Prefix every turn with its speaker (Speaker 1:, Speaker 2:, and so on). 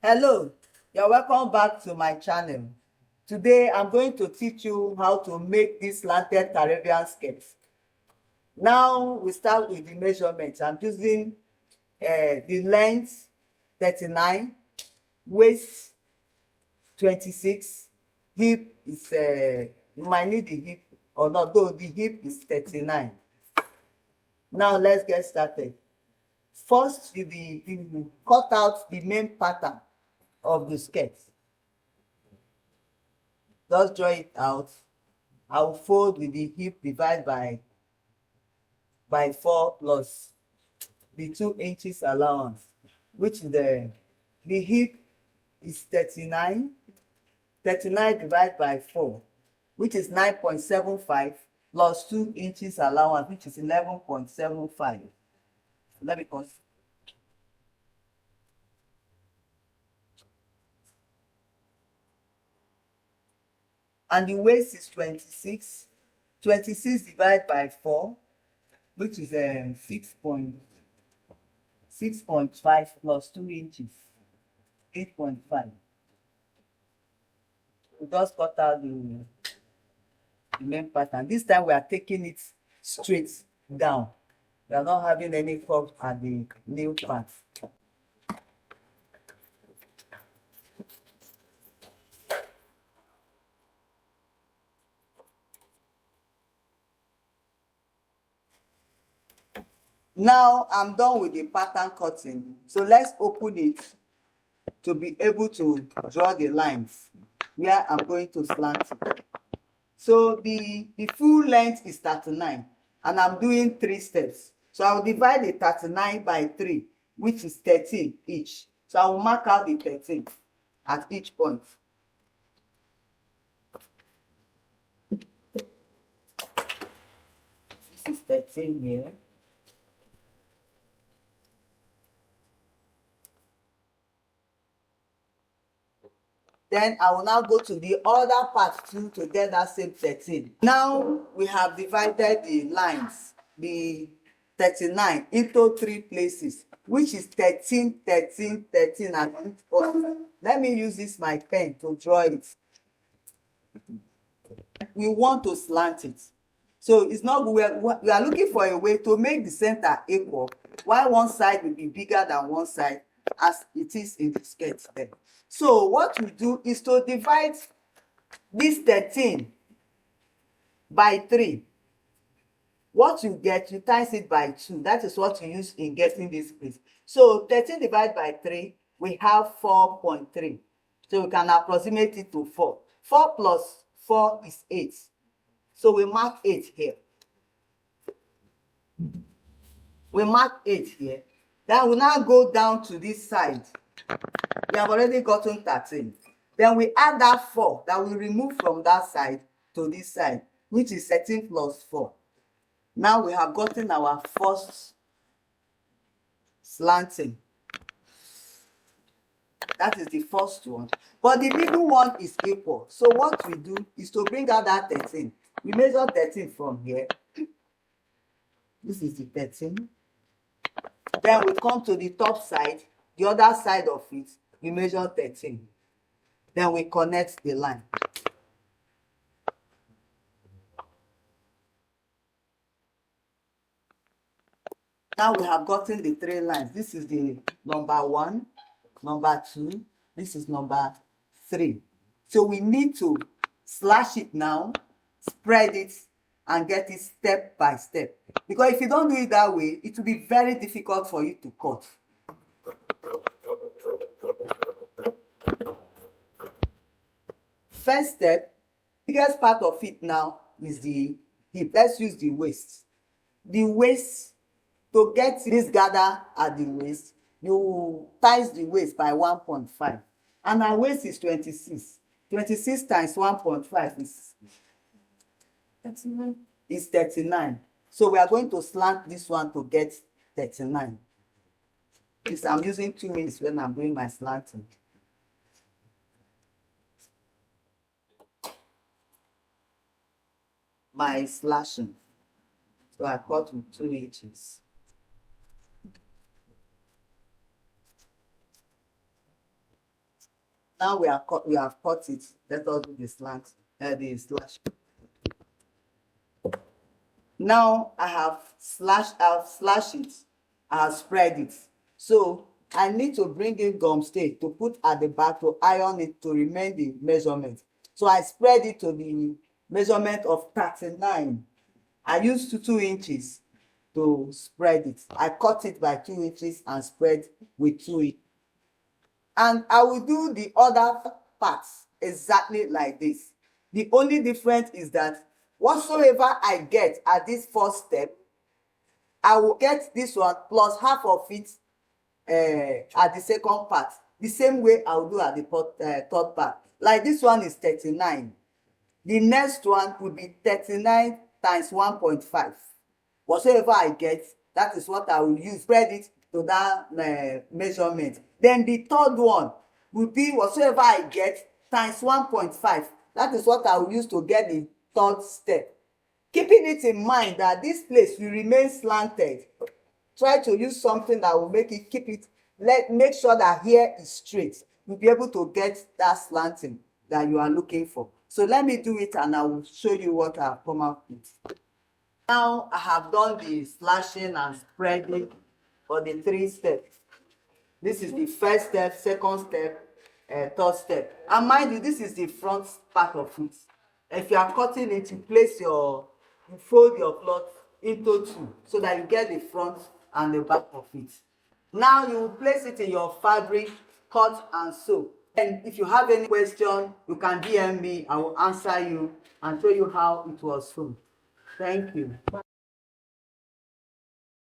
Speaker 1: Hello, you're welcome back to my channel. Today I'm going to teach you how to make this slanted Caribbean skirt. Now we start with the measurements. I'm using the length 39, waist 26, hip is you might need the hip or not, though the hip is 39. Now let's get started. First, you cut out the main pattern of the skirt. Just draw it out. I will fold with the hip divide by 4 plus the 2 inches allowance, which is the hip is 39. 39 divided by 4, which is 9.75 plus 2 inches allowance, which is 11.75. Let me consider. And the waist is 26. 26 divided by 4, which is 6.5 plus 2 inches, 8.5. We just cut out the main pattern. This time we are taking it straight down. We are not having any curve at the nail part. Now I'm done with the pattern cutting. So let's open it to be able to draw the lines where I'm going to slant it. So the full length is 39 and I'm doing 3 steps. So I will divide the 39 by 3, which is 13 each. So I will mark out the 13 at each point. This is 13 here. Then I will now go to the other part too to get that same 13. Now we have divided the lines, the 39, into 3 places, which is 13, 13, 13 at each point. Let me use this my pen to draw it. We want to slant it. So it's not, we are looking for a way to make the center equal, while one side will be bigger than one side as it is in the skirt there. So what we do is to divide this 13 by 3. What you get, you times it by 2. That is what you use in getting this place. So 13 divided by 3, we have 4.3. So we can approximate it to 4. 4 plus 4 is 8. So we mark 8 here. We mark 8 here. Then we now go down to this side. We have already gotten 13. Then we add that 4 that we remove from that side to this side, which is 13 plus 4. Now we have gotten our first slanting. That is the first one. But the middle one is equal. So what we do is to bring out that 13. We measure 13 from here. This is the 13. Then we come to the top side, the other side of it, we measure 13. Then we connect the line. Now we have gotten the 3 lines. This is the number 1, number 2, this is number 3. So we need to slash it now, spread it, and get it step by step. Because if you don't do it that way, it will be very difficult for you to cut. First step, biggest part of it now is the hip. Let's use the waist. The waist, to get this gather at the waist, you times the waist by 1.5. And our waist is 26. 26 times 1.5 is 39. Is 39. So we are going to slant this one to get 39. Because I'm using 2 minutes when I'm doing my slanting. My slashing. So I cut with 2 inches. Now we have cut it. Let us do the the slash. Now I have slashed it. I have spread it. So I need to bring in gum stay to put at the back to iron it to remain the measurement. So I spread it to the measurement of 39. I used 2 inches to spread it. I cut it by 2 inches and spread with 2 inches. And I will do the other parts exactly like this. The only difference is that whatsoever I get at this first step, I will get this one plus half of it at the second part. The same way I will do at the third part. Like this one is 39. The next one will be 39 times 1.5. Whatsoever I get, that is what I will use. Spread it to that measurement. Then the third one will be whatsoever I get times 1.5. That is what I will use to get the third step. Keeping it in mind that this place will remain slanted. Try to use something that will make it make sure that here is straight. You'll be able to get that slanting that you are looking for. So let me do it and I will show you what I have come up with. Now I have done the slashing and spreading for the 3 steps. This is the first step, second step, third step. And mind you, this is the front part of it. If you are cutting it, you fold your cloth into 2 so that you get the front and the back of it. Now you will place it in your fabric, cut and sew. And if you have any question, you can DM me. I will answer you and show you how it was sewn. Thank you.